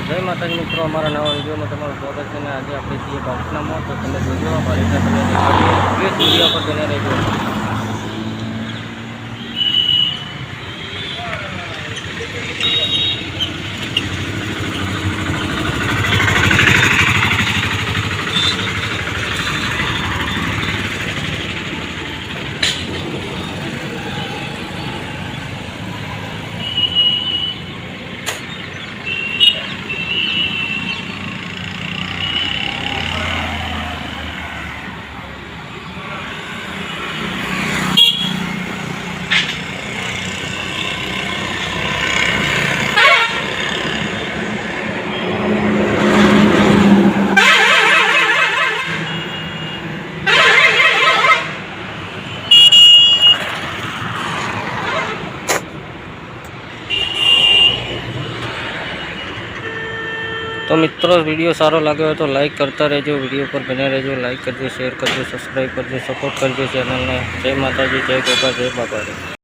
જય માતાજી મિત્રો, અમારા નવા વિડીયોમાં તમારું સ્વાગત છે. અને આજે આપણે છીએ બાપનામાં, તો તમે જોજો આ બારીના તમે વિડીયો પર બને રહેજો. तो मित्रों, वीडियो सारो लगे हो तो लाइक करता रहो, वीडियो पर बने रहो, लाइक करजो, शेर करजो, सब्सक्राइब करजो, सपोर्ट करजो चैनल ने। जय माताजी, जय गोपा, जय बाबा।